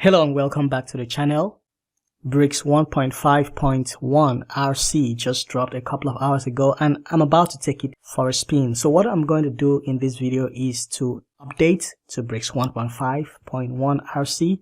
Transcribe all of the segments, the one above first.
Hello and welcome back to the channel. Bricks 1.5.1 RC just dropped a couple of hours ago and I'm about to take it for a spin. So what I'm going to do in this video is to update to Bricks 1.5.1 RC,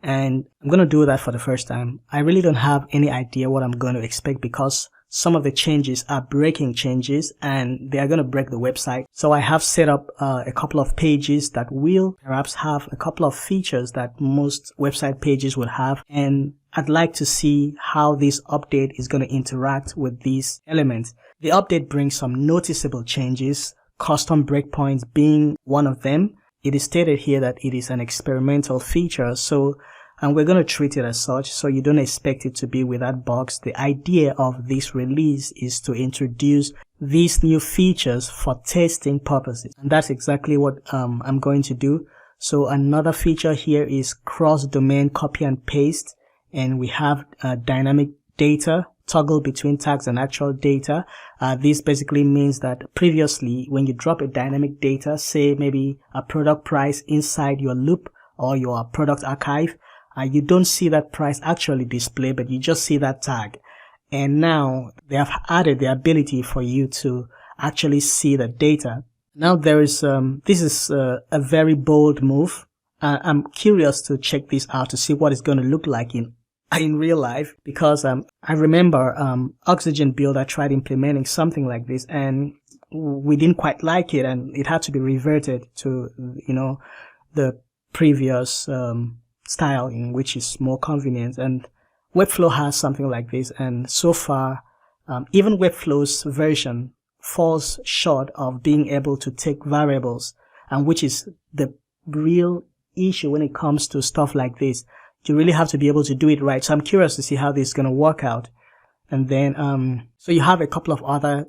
and I'm going to do that for the first time. I really don't have any idea what I'm going to expect because some of the changes are breaking changes and they are going to break the website. So I have set up a couple of pages that will perhaps have a couple of features that most website pages would have, and I'd like to see how this update is going to interact with these elements. The update brings some noticeable changes, custom breakpoints being one of them. It is stated here that it is an experimental feature, and we're going to treat it as such, so you don't expect it to be without bugs. The idea of this release is to introduce these new features for testing purposes, and that's exactly what I'm going to do. So another feature here is cross-domain copy and paste, and we have dynamic data toggle between tags and actual data. This basically means that previously when you drop a dynamic data, say maybe a product price inside your loop or your product archive, you don't see that price actually displayed, but you just see that tag. And now they have added the ability for you to actually see the data. Now there is, this is a very bold move. I'm curious to check this out to see what it's going to look like in real life, because I remember Oxygen Builder tried implementing something like this and we didn't quite like it, and it had to be reverted to, you know, the previous styling, which is more convenient. And Webflow has something like this, and so far even Webflow's version falls short of being able to take variables, and which is the real issue when it comes to stuff like this. You really have to be able to do it right. So I'm curious to see how this is going to work out. And then so you have a couple of other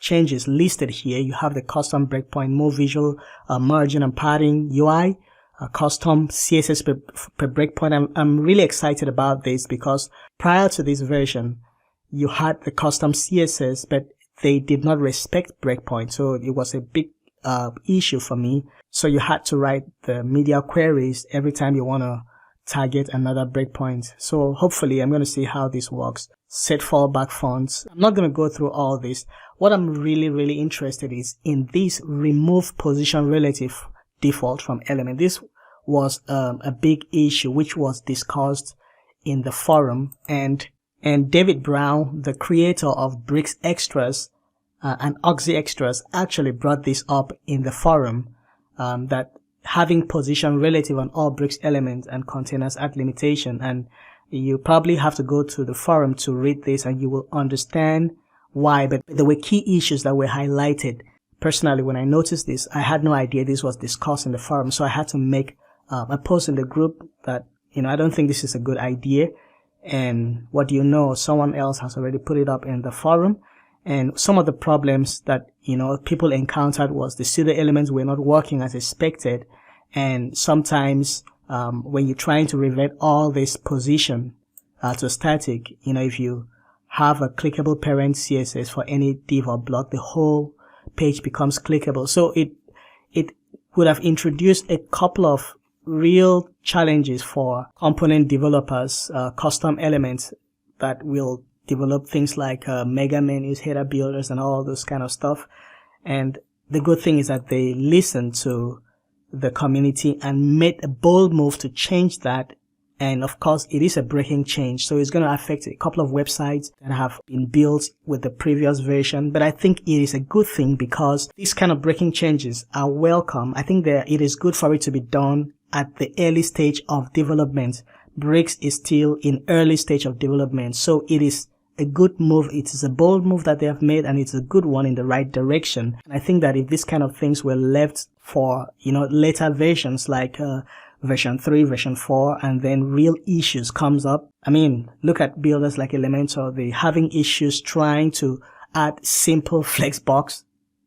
changes listed here. You have the custom breakpoint, more visual margin and padding UI, custom CSS per breakpoint. I'm really excited about this because prior to this version, you had the custom CSS, but they did not respect breakpoint. So it was a big issue for me. So you had to write the media queries every time you want to target another breakpoint. So hopefully I'm going to see how this works. Set fallback fonts. I'm not going to go through all this. What I'm really interested is in this remove position relative default from element. This was a big issue which was discussed in the forum, and David Brown, the creator of Bricks Extras and Oxy Extras, actually brought this up in the forum, that having position relative on all Bricks elements and containers at limitation. And you probably have to go to the forum to read this and you will understand why, but there were key issues that were highlighted. Personally, when I noticed this, I had no idea this was discussed in the forum, so I had to make a post in the group that, you know, I don't think this is a good idea. And what do you know, someone else has already put it up in the forum. And some of the problems that, you know, people encountered was the pseudo elements were not working as expected. And sometimes when you're trying to revert all this position to static, you know, if you have a clickable parent CSS for any div or block, the whole page becomes clickable. So it would have introduced a couple of real challenges for component developers, custom elements that will develop things like mega menus, header builders, and all those kind of stuff. And the good thing is that they listened to the community and made a bold move to change that. And of course, it is a breaking change, so it's going to affect a couple of websites that have been built with the previous version. But I think it is a good thing because these kind of breaking changes are welcome. I think that it is good for it to be done at the early stage of development. Bricks is still in early stage of development, so it is a good move. It is a bold move that they have made, and it's a good one in the right direction. And I think that if these kind of things were left for, you know, later versions like version 3, version 4, and then real issues comes up. I mean, look at builders like Elementor. They're having issues trying to add simple flexbox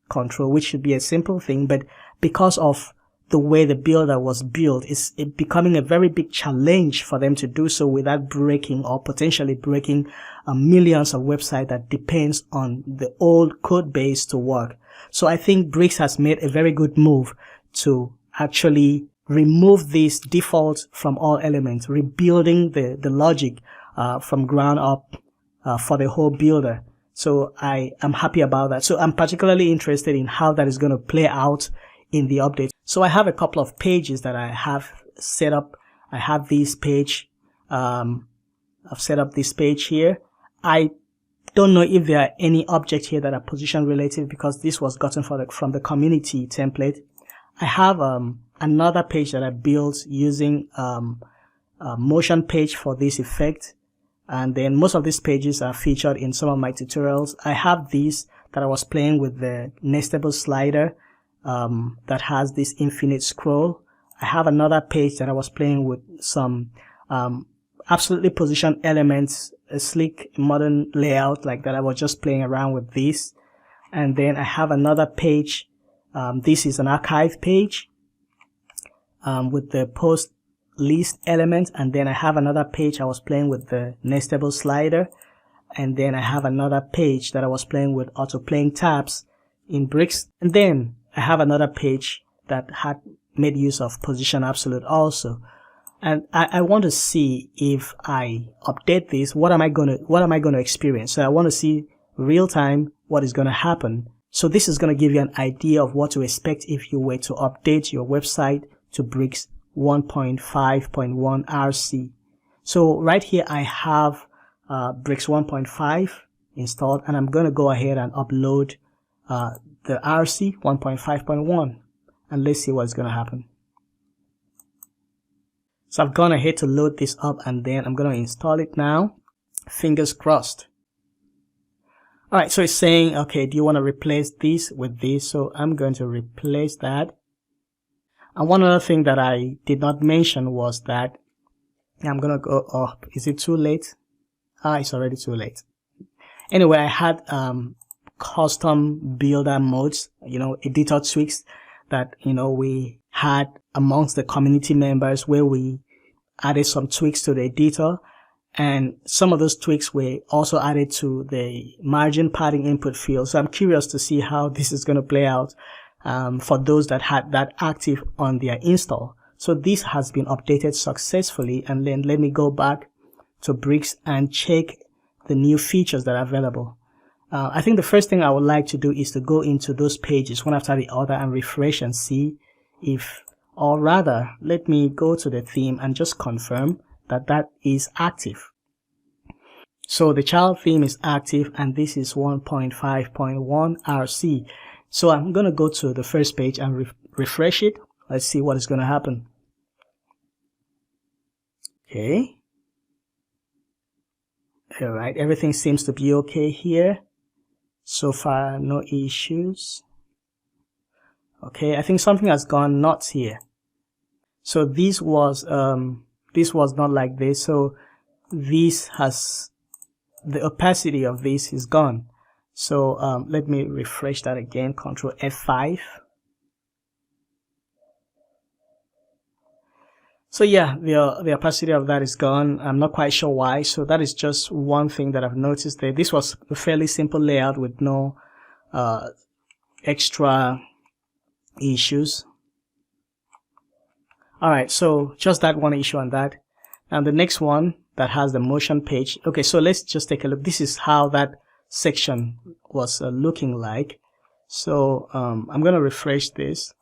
control, which should be a simple thing, but because of the way the builder was built, it's becoming a very big challenge for them to do so without breaking or potentially breaking millions of websites that depends on the old code base to work. So I think Bricks has made a very good move to actually remove this default from all elements, rebuilding the logic from ground up for the whole builder. So I am happy about that. So I'm particularly interested in how that is going to play out in the update. So I have a couple of pages that I have set up. I have this page. I've set up this page here. I don't know if there are any objects here that are position related because this was gotten from the community template. I have another page that I built using MOTION.PAGE for this effect. And then most of these pages are featured in some of my tutorials. I have this that I was playing with the nestable slider that has this infinite scroll. I have another page that I was playing with some absolutely positioned elements, a sleek modern layout like that. I was just playing around with this. And then I have another page. This is an archive page with the post list element, and then I have another page I was playing with the nestable slider, and then I have another page that I was playing with auto playing tabs in bricks, and then I have another page that had made use of position absolute also. And I want to see if I update this, what am I gonna experience? So I want to see real time what is gonna happen. So this is gonna give you an idea of what to expect if you were to update your website to bricks 1.5.1 RC. So right here I have bricks 1.5 installed, and I'm going to go ahead and upload the RC 1.5.1, and let's see what's going to happen. So I've gone ahead to load this up, and then I'm going to install it now. Fingers crossed. Alright, so it's saying, okay, do you want to replace this with this? So I'm going to replace that. And one other thing that I did not mention was that I'm gonna go, oh, is it too late? It's already too late. Anyway, I had custom builder modes, editor tweaks that, we had amongst the community members where we added some tweaks to the editor. And some of those tweaks were also added to the margin padding input field. So I'm curious to see how this is going to play out. For those that had that active on their install. So this has been updated successfully, and then let me go back to bricks and check the new features that are available. I think the first thing I would like to do is to go into those pages one after the other and refresh and see if, or rather, let me go to the theme and just confirm that that is active. So the child theme is active, and this is 1.5.1 RC. So I'm going to go to the first page and refresh it. Let's see what is going to happen. Okay. All right. Everything seems to be okay here. So far, no issues. Okay. I think something has gone nuts here. So this was not like this. So this has, the opacity of this is gone. So let me refresh that again, Control F5. So yeah, the opacity of that is gone. I'm not quite sure why. So that is just one thing that I've noticed there. This was a fairly simple layout with no extra issues. Alright, so just that one issue on that. And the next one that has the motion page. Okay, so let's just take a look. This is how that section was looking like. So I'm going to refresh this.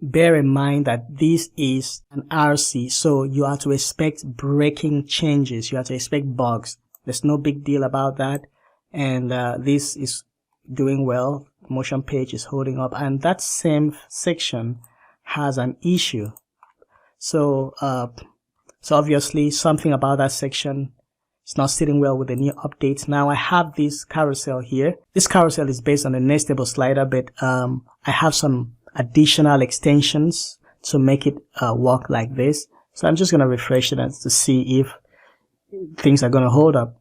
Bear in mind that this is an RC, so you have to expect breaking changes. You have to expect bugs. There's no big deal about that. And this is doing well. Motion page is holding up, and that same section has an issue. So obviously something about that section is not sitting well with the new updates. Now I have this carousel here. This carousel is based on the nestable slider, but I have some additional extensions to make it work like this. So I'm just going to refresh it to see if things are going to hold up.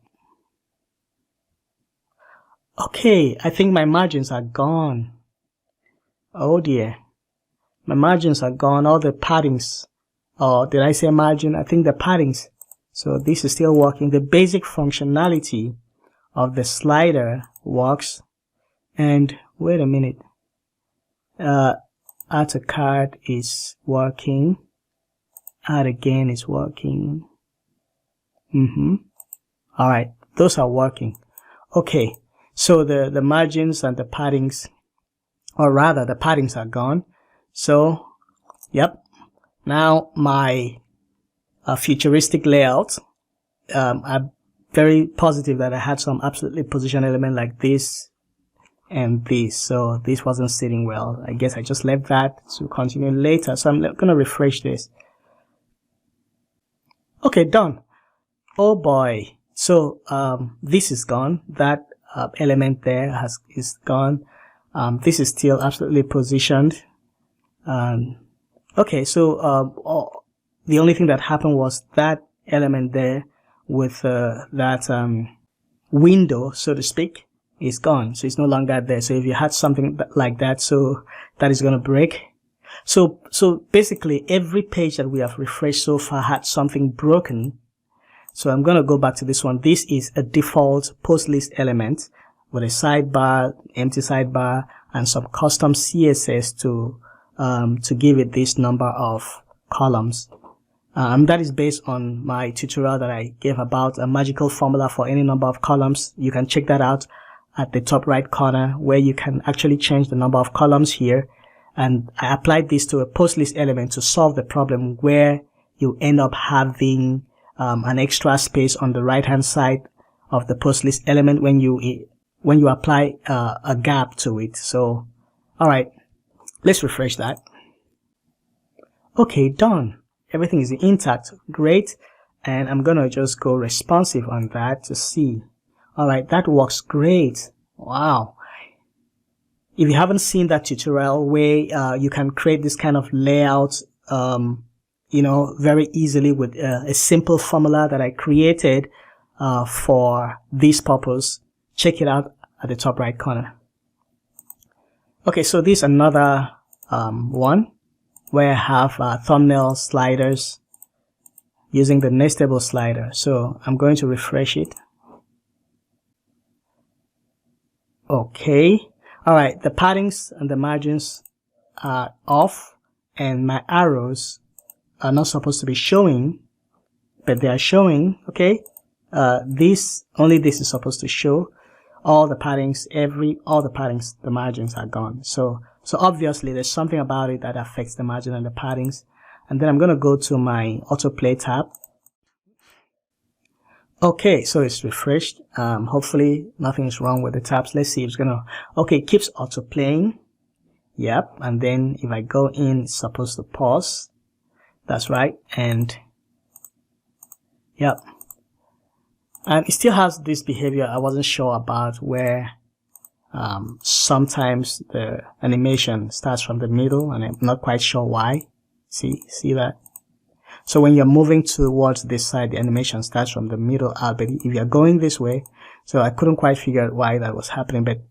Okay, I think my margins are gone. Oh dear. My margins are gone, all the paddings. Or did I say margin? I think the paddings. So this is still working. The basic functionality of the slider works. And wait a minute. add to cart is working. Add again is working. All right, those are working. Okay, so the margins and the paddings, or rather the paddings are gone. So yep, now my futuristic layout, I'm very positive that I had some absolutely position element like this and this, so this wasn't sitting well. I guess I just left that to continue later. So I'm gonna refresh this. Okay, done. Oh boy, so this is gone. That element there is gone. This is still absolutely positioned. Okay, so the only thing that happened was that element there with that window, so to speak, is gone. So it's no longer there. So if you had something like that, so that is going to break. So basically every page that we have refreshed so far had something broken. So I'm going to go back to this one. This is a default post list element with a sidebar, empty sidebar, and some custom CSS to give it this number of columns. That is based on my tutorial that I gave about a magical formula for any number of columns. You can check that out at the top right corner, where you can actually change the number of columns here. And I applied this to a post list element to solve the problem where you end up having an extra space on the right hand side of the post list element when you apply a gap to it. So all right, let's refresh that. Okay, done. Everything is intact. Great. And I'm gonna just go responsive on that to see. All right, that works great. Wow. If you haven't seen that tutorial where you can create this kind of layout, you know, very easily with a simple formula that I created for this purpose, check it out at the top right corner. Okay, so this is another one where I have thumbnail sliders using the nestable slider. So I'm going to refresh it. Okay. All right. The paddings and the margins are off, and my arrows are not supposed to be showing, but they are showing. Okay. Only this is supposed to show. All the paddings, the margins are gone. So obviously there's something about it that affects the margin and the paddings. And then I'm going to go to my autoplay tab. Okay, so it's refreshed. Hopefully nothing is wrong with the tabs. Let's see if it's gonna, okay, it keeps autoplaying. Yep. And then if I go in, it's supposed to pause. That's right. And yep. And it still has this behavior I wasn't sure about, where sometimes the animation starts from the middle, and I'm not quite sure why. See that? So when you're moving towards this side, the animation starts from the middle out, but if you're going this way, so I couldn't quite figure out why that was happening, but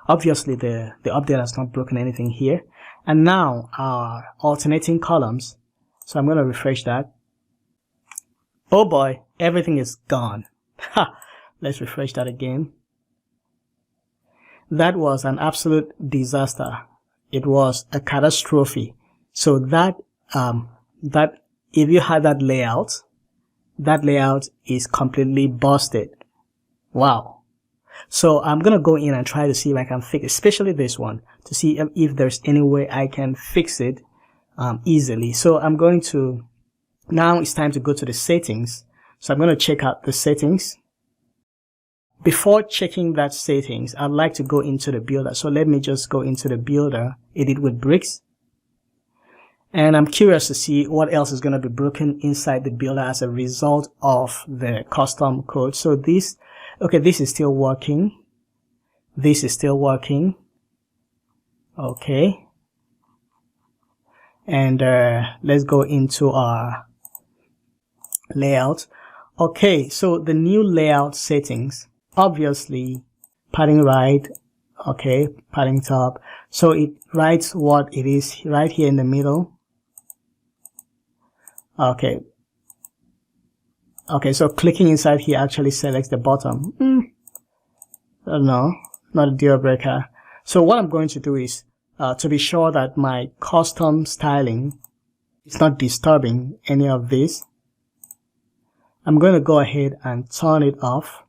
obviously the update has not broken anything here. And now our alternating columns, so I'm going to refresh that. Oh boy, everything is gone. Ha! Let's refresh that again. That was an absolute disaster. It was a catastrophe. So that if you had that layout is completely busted. Wow. So I'm going to go in and try to see if I can fix, especially this one, to see if there's any way I can fix it easily. So I'm going to, now it's time to go to the settings. So I'm going to check out the settings. Before checking that settings, I'd like to go into the builder. So let me just go into the builder, edit with bricks. And I'm curious to see what else is going to be broken inside the builder as a result of the custom code. So this, okay, this is still working. This is still working. Okay. And let's go into our layout. Okay, so the new layout settings, obviously padding right, okay, padding top. So it writes what it is right here in the middle. Okay. Okay, so clicking inside here actually selects the bottom. No, not a deal breaker. So what I'm going to do is to be sure that my custom styling is not disturbing any of this, I'm going to go ahead and turn it off.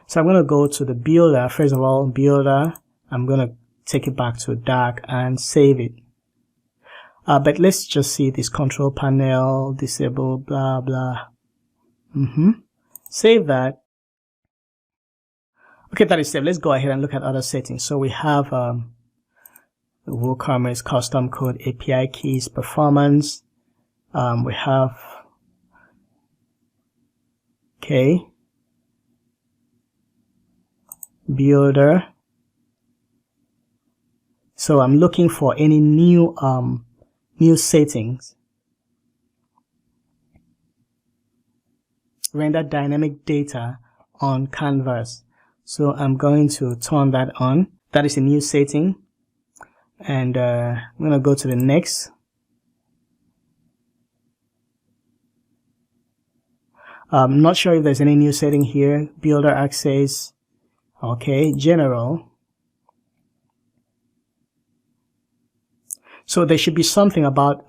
So I'm going to go to the builder. First of all, builder, I'm going to take it back to dark and save it. But let's just see this control panel, disable, blah, blah. Save that. Okay, that is saved. Let's go ahead and look at other settings. So we have WooCommerce, custom code, API keys, performance. We have, okay, builder. So I'm looking for any new settings. Render dynamic data on canvas. So I'm going to turn that on. That is a new setting. And I'm going to go to the next. I'm not sure if there's any new setting here. Builder access. Okay, general. So there should be something about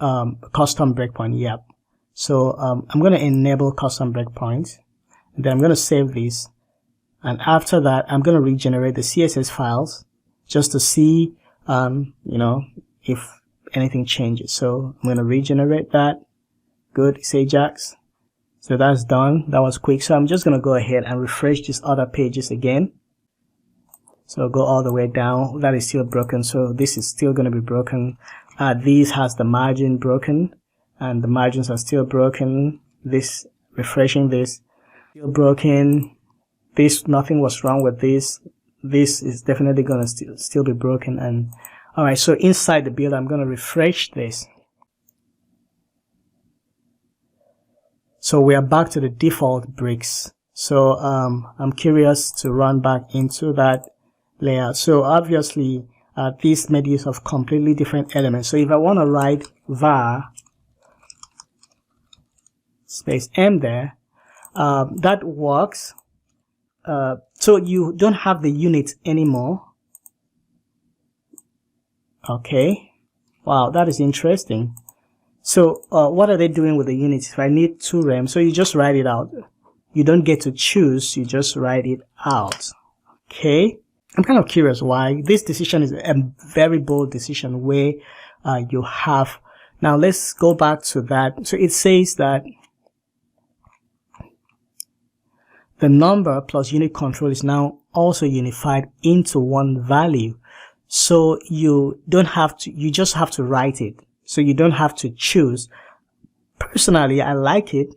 custom breakpoint. Yep. So I'm going to enable custom breakpoints. And then I'm going to save this. And after that, I'm going to regenerate the CSS files just to see, you know, if anything changes. So I'm going to regenerate that. Good. It's Ajax. So that's done. That was quick. So I'm just going to go ahead and refresh these other pages again. So go all the way down. That is still broken. So this is still going to be broken. This has the margin broken, and the margins are still broken. This, refreshing this, still broken. This, nothing was wrong with this. This is definitely going to still be broken. And all right, so inside the build, I'm going to refresh this. So we are back to the default bricks. So I'm curious to run back into that layout. So obviously, this made use of completely different elements. So if I want to write var space m there, that works. So you don't have the units anymore. Okay. Wow, that is interesting. So what are they doing with the units? If I need 2 rem, so you just write it out. You don't get to choose, you just write it out. Okay. I'm kind of curious why. This decision is a very bold decision where you have. Now let's go back to that. So it says that the number plus unit control is now also unified into one value. So you don't have to, you just have to write it. So you don't have to choose. Personally, I like it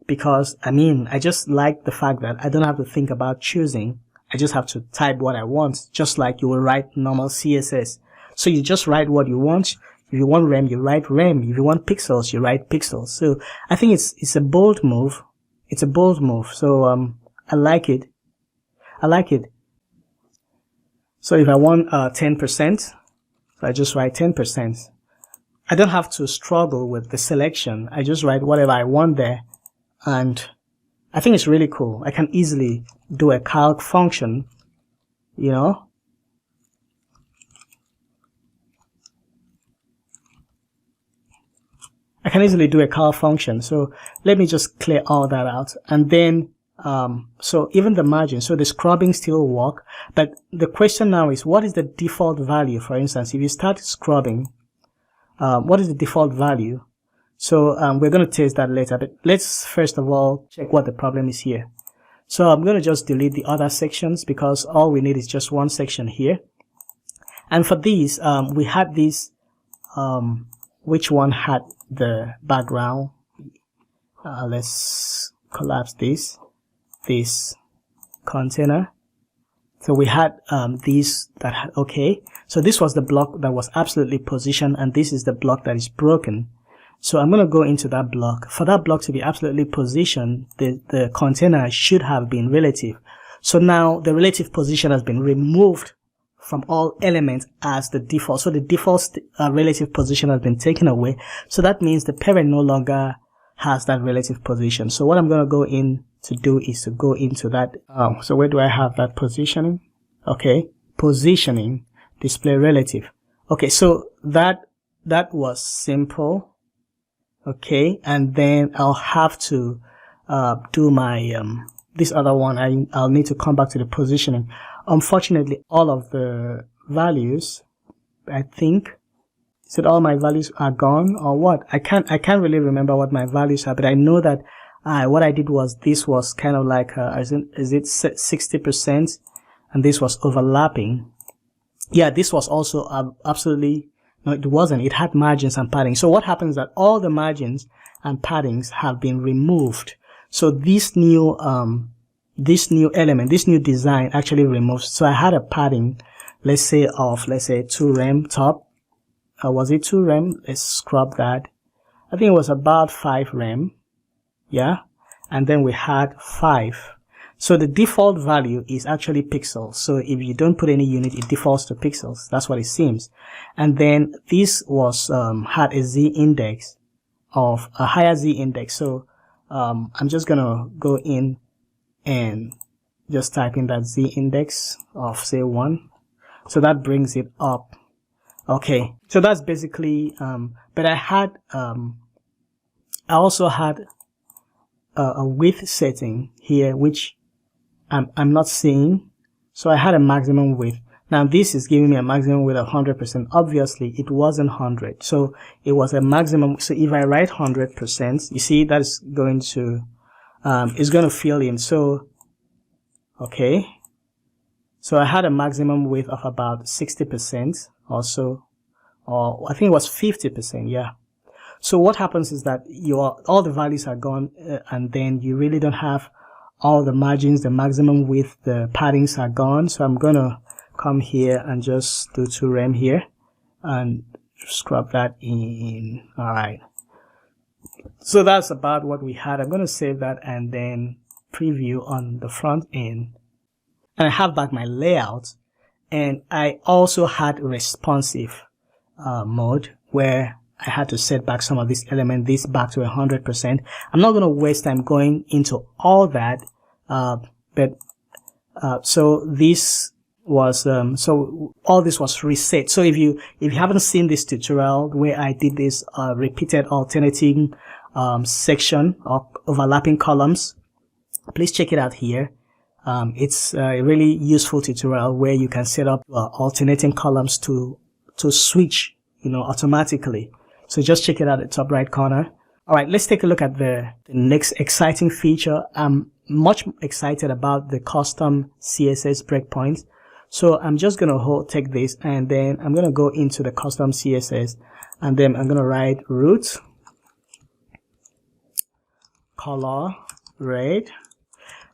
because, I mean, I just like the fact that I don't have to think about choosing. I just have to type what I want, just like you will write normal CSS. So you just write what you want. If you want rem, you write rem. If you want pixels, you write pixels. So I think it's a bold move. It's a bold move. So I like it. I like it. So if I want 10%, so I just write 10%. I don't have to struggle with the selection. I just write whatever I want there, and I think it's really cool. I can easily do a calc function, you know. I can easily do a calc function. So let me just clear all that out. And then, so even the margin, so the scrubbing still work. But the question now is, what is the default value? For instance, if you start scrubbing, what is the default value? So we're going to test that later, but let's first of all check what the problem is here. So I'm going to just delete the other sections because all we need is just one section here. And for these, we had this, which one had the background? Let's collapse this container. So we had these that had, okay. So this was the block that was absolutely positioned, and this is the block that is broken. So I'm going to go into that block. For that block to be absolutely positioned, the container should have been relative. So now the relative position has been removed from all elements as the default. So the default relative position has been taken away. So that means the parent no longer has that relative position. So what I'm going to go in to do is to go into that. So where do I have that positioning? Okay, positioning, display relative. Okay, so that was simple. Okay, and then I'll have to do my this other one. I'll need to come back to the positioning. Unfortunately, all of the values, I think, said all my values are gone or what? I can't really remember what my values are, but I know that what I did was, this was kind of like is it 60%, and this was overlapping. Yeah, this was also absolutely, no, it wasn't. It had margins and padding. So what happens is that all the margins and paddings have been removed. So this new element, this new design actually removes. So I had a padding, let's say 2 rem top. Was it 2 rem? Let's scrub that. I think it was about 5 rem. Yeah. And then we had 5. So the default value is actually pixels. So if you don't put any unit, it defaults to pixels. That's what it seems. And then this was had a Z index of a higher Z index. So I'm just gonna go in and just type in that Z index of say 1. So that brings it up. Okay, so that's basically but I had I also had a width setting here, which I'm not seeing. So I had a maximum width. Now this is giving me a maximum width of 100%. Obviously it wasn't 100, so it was a maximum. So if I write 100%, you see that is going to it's going to fill in. So okay, so I had a maximum width of about 60% also, or I think it was 50%. Yeah. So what happens is that all the values are gone, and then you really don't have all the margins, the maximum width, the paddings are gone. So I'm gonna come here and just do 2 rem here and scrub that in. All right. So that's about what we had. I'm gonna save that and then preview on the front end. And I have back my layout, and I also had responsive mode where I had to set back some of this element, this back to 100%. I'm not going to waste time going into all that, but so this was so all this was reset. So if you haven't seen this tutorial where I did this repeated alternating section of overlapping columns, please check it out here. It's a really useful tutorial where you can set up alternating columns to switch, automatically. So just check it out at the top right corner. All right, let's take a look at the next exciting feature. I'm much excited about the custom CSS breakpoints. So I'm just going to take this, and then I'm going to go into the custom CSS, and then I'm going to write root color red.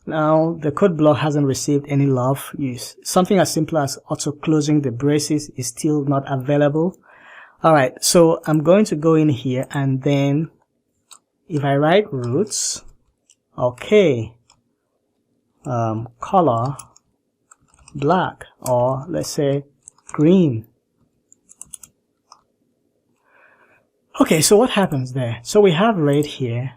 Now the code block hasn't received any love. Something as simple as auto closing the braces is still not available. All right, so I'm going to go in here, and then if I write roots, okay, color black, or let's say green. Okay, so what happens there? So we have red here,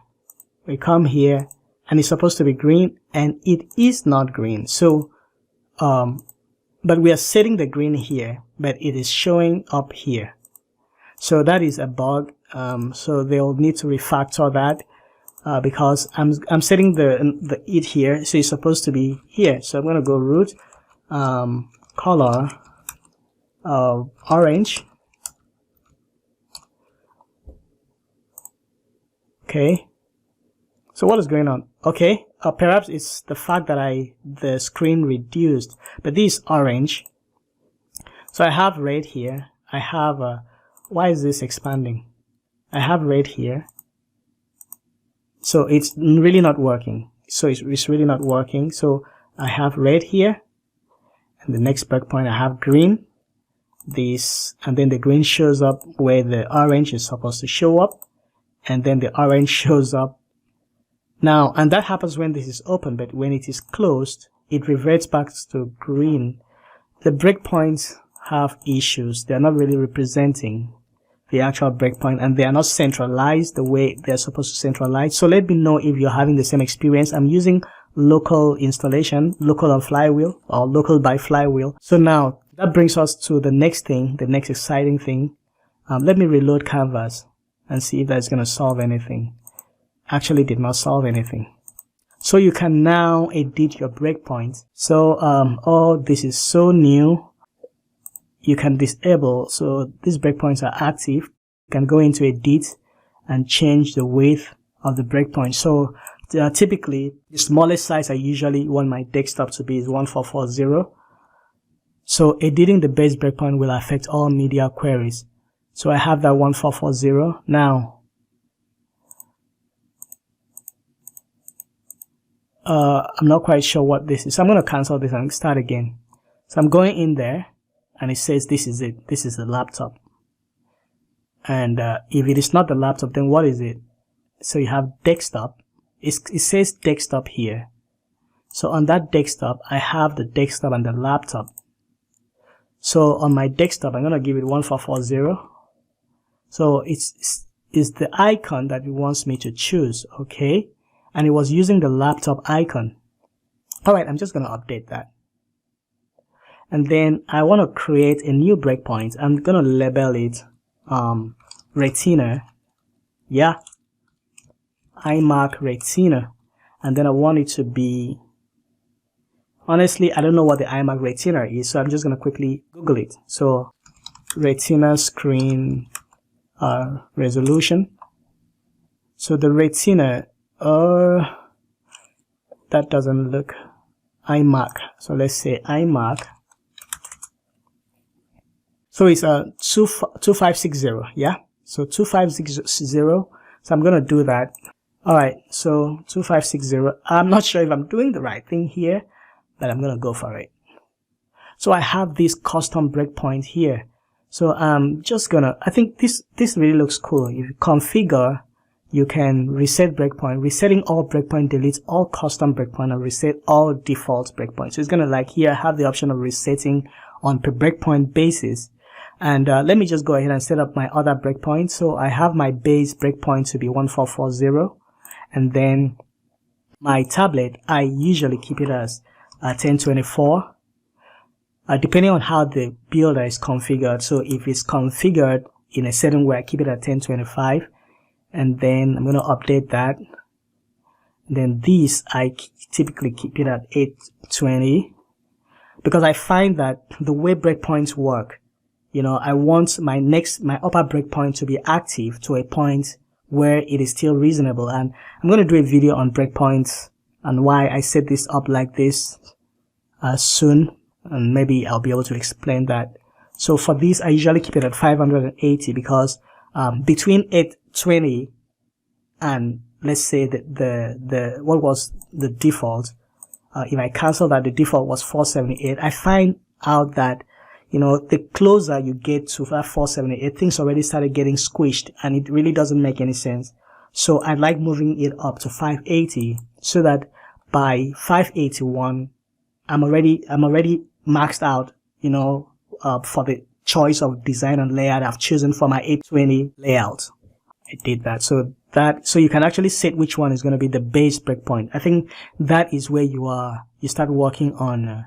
we come here, and it's supposed to be green, and it is not green. So but we are setting the green here, but it is showing up here. So that is a bug. So they'll need to refactor that because I'm setting the it here, so it's supposed to be here. So I'm going to go root color orange. Okay. So what is going on? Okay, perhaps it's the fact that the screen reduced, but this is orange. So I have red here. I have why is this expanding? I have red here. So it's really not working. So it's really not working. So I have red here, and the next breakpoint I have green. This, and then the green shows up where the orange is supposed to show up, and then the orange shows up. Now, and that happens when this is open, but when it is closed, it reverts back to green. The breakpoints have issues. They're not really representing the actual breakpoint, and they are not centralized the way they're supposed to centralize. So let me know if you're having the same experience. I'm using local installation, local on Flywheel, or local by Flywheel. So now that brings us to the next thing, the next exciting thing. Let me reload Canvas and see if that's going to solve anything. Actually did not solve anything. So you can now edit your breakpoints. So oh, this is so new. You can disable, so these breakpoints are active. You can go into edit and change the width of the breakpoint. So typically the smallest size I usually want my desktop to be is 1440. So editing the base breakpoint will affect all media queries. So I have that 1440. Now I'm not quite sure what this is. So I'm going to cancel this and start again. So I'm going in there and it says this is it. This is the laptop. And if it is not the laptop, then what is it? So you have desktop. It says desktop here. So on that desktop, I have the desktop and the laptop. So on my desktop, I'm going to give it 1440. So it's the icon that it wants me to choose, okay? And it was using the laptop icon. Alright, I'm just going to update that. And then I want to create a new breakpoint. I'm going to label it Retina. Yeah. iMac Retina. And then I want it to be, honestly, I don't know what the iMac Retina is, so I'm just going to quickly Google it. So Retina screen resolution. So the Retina, that doesn't look iMac. So let's say iMac. So it's a 2560, yeah? So 2560. So I'm going to do that. Alright, so 2560. I'm not sure if I'm doing the right thing here, but I'm going to go for it. So I have this custom breakpoint here. So I'm just going to, I think this really looks cool. If you configure, you can reset breakpoint. Resetting all breakpoint deletes all custom breakpoint and reset all default breakpoints. So it's going to, like here, have the option of resetting on per breakpoint basis. And let me just go ahead and set up my other breakpoint. So I have my base breakpoint to be 1440. And then my tablet, I usually keep it as 1024. Depending on how the builder is configured. So if it's configured in a certain way, I keep it at 1025. And then I'm going to update that. And then these, I typically keep it at 820. Because I find that the way breakpoints work, you know, I want my upper breakpoint to be active to a point where it is still reasonable. And I'm going to do a video on breakpoints and why I set this up like this soon. And maybe I'll be able to explain that. So for this, I usually keep it at 580 because between 820 and let's say what was the default, if I cancel that, the default was 478. I find out that, you know, the closer you get to that 478, things already started getting squished and it really doesn't make any sense. So I like moving it up to 580 so that by 581, I'm already maxed out, you know, for the choice of design and layout I've chosen for my 820 layout. I did that. So you can actually set which one is going to be the base breakpoint. I think that is where you start working on,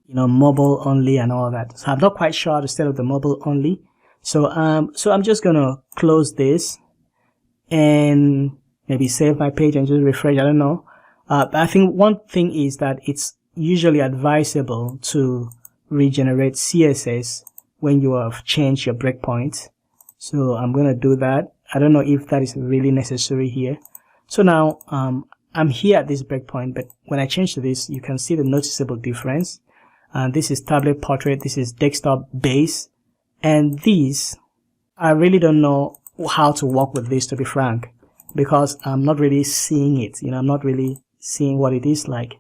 you know, mobile only and all that. So I'm not quite sure how to set up the mobile only. So I'm just going to close this and maybe save my page and just refresh. I don't know. But I think one thing is that it's usually advisable to regenerate CSS when you have changed your breakpoint. So I'm going to do that. I don't know if that is really necessary here. So now I'm here at this breakpoint, but when I change to this, you can see the noticeable difference. This is tablet portrait, this is desktop base, and these, I really don't know how to work with this, to be frank, because I'm not really seeing it. You know, I'm not really seeing what it is like.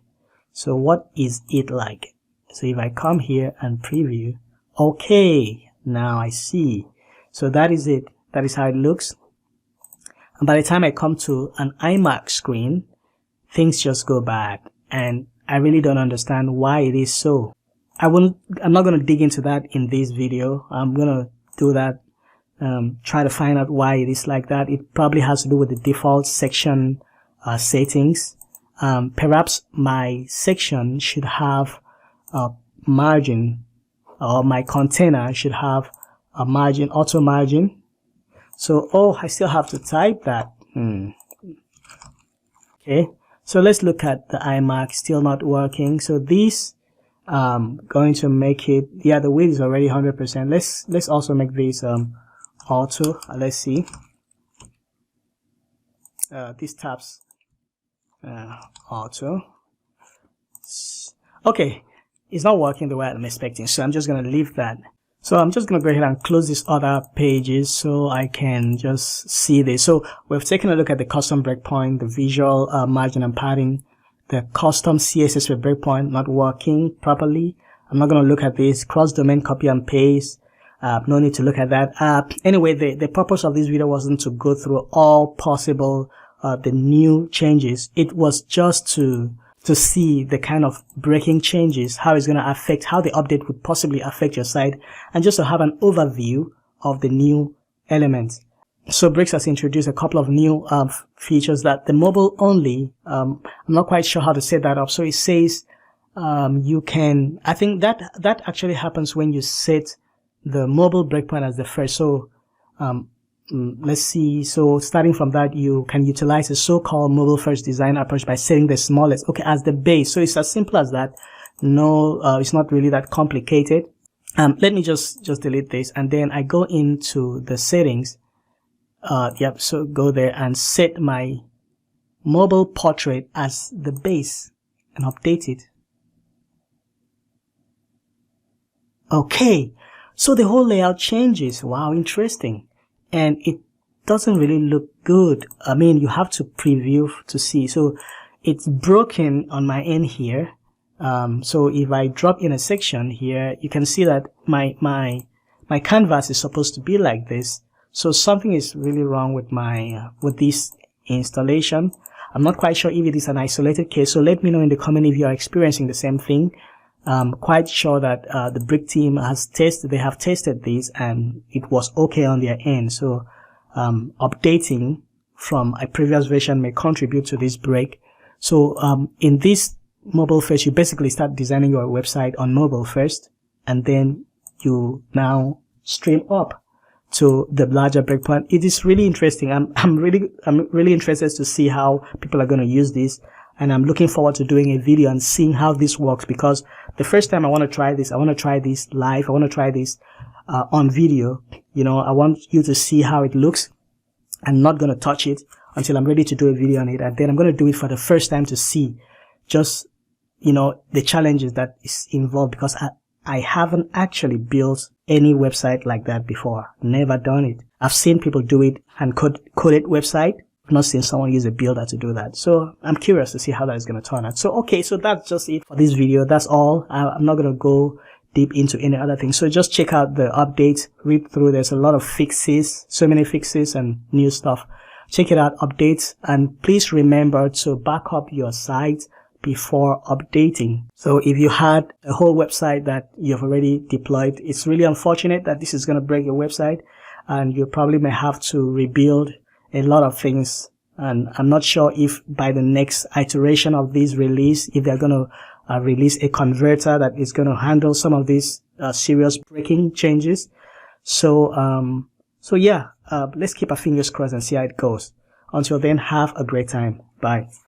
So what is it like? So if I come here and preview, okay, now I see. So that is it. That is how it looks. And by the time I come to an iMac screen, things just go bad. And I really don't understand why it is so. I'm not going to dig into that in this video. I'm going to do that, try to find out why it is like that. It probably has to do with the default section settings. Perhaps my section should have a margin or my container should have a margin, auto margin. So, oh, I still have to type that. Okay, so let's look at the iMac, still not working. So this going to make it, yeah, the width is already 100%. Let's also make this auto. Let's see. These tabs auto. Okay, it's not working the way I'm expecting, so I'm just gonna leave that. So I'm just gonna go ahead and close these other pages so I can just see this. So we've taken a look at the custom breakpoint, the visual margin and padding, the custom CSS with breakpoint not working properly. I'm not gonna look at this cross-domain copy and paste. No need to look at that. Anyway, the purpose of this video wasn't to go through all possible the new changes. It was just to see the kind of breaking changes, how it's going to affect, how the update would possibly affect your site, and just to have an overview of the new elements. So Bricks has introduced a couple of new features that the mobile only, I'm not quite sure how to set that up. So it says you can, I think that actually happens when you set the mobile breakpoint as the first. So let's see. So starting from that, you can utilize a so-called mobile first design approach by setting the smallest, okay, as the base. So it's as simple as that. No, it's not really that complicated. Let me just delete this, and then I go into the settings. Yep. So go there and set my mobile portrait as the base and update it. Okay. So the whole layout changes. Wow, interesting. And it doesn't really look good. I mean, you have to preview to see. So it's broken on my end here. So if I drop in a section here, you can see that my canvas is supposed to be like this. So something is really wrong with my with this installation. I'm not quite sure if it is an isolated case. So let me know in the comment if you are experiencing the same thing. Quite sure that the Brick team has tested, they have tested this and it was okay on their end. So updating from a previous version may contribute to this break. So in this mobile first, you basically start designing your website on mobile first, and then you now stream up to the larger breakpoint. It is really interesting. I'm really interested to see how people are going to use this. And I'm looking forward to doing a video and seeing how this works, because the first time I want to try this live. I want to try this on video. You know, I want you to see how it looks. I'm not going to touch it until I'm ready to do a video on it. And then I'm going to do it for the first time to see just, you know, the challenges that is involved, because I haven't actually built any website like that before. Never done it. I've seen people do it and coded website. I've not seen someone use a builder to do that. So I'm curious to see how that is going to turn out. So, okay, so that's just it for this video. That's all. I'm not going to go deep into any other thing. So just check out the updates, read through. There's a lot of fixes, so many fixes and new stuff. Check it out, updates, and please remember to back up your site before updating. So if you had a whole website that you've already deployed, it's really unfortunate that this is going to break your website, and you probably may have to rebuild a lot of things. And I'm not sure if by the next iteration of this release, if they're going to release a converter that is going to handle some of these serious breaking changes. So yeah, let's keep our fingers crossed and see how it goes. Until then, have a great time. Bye.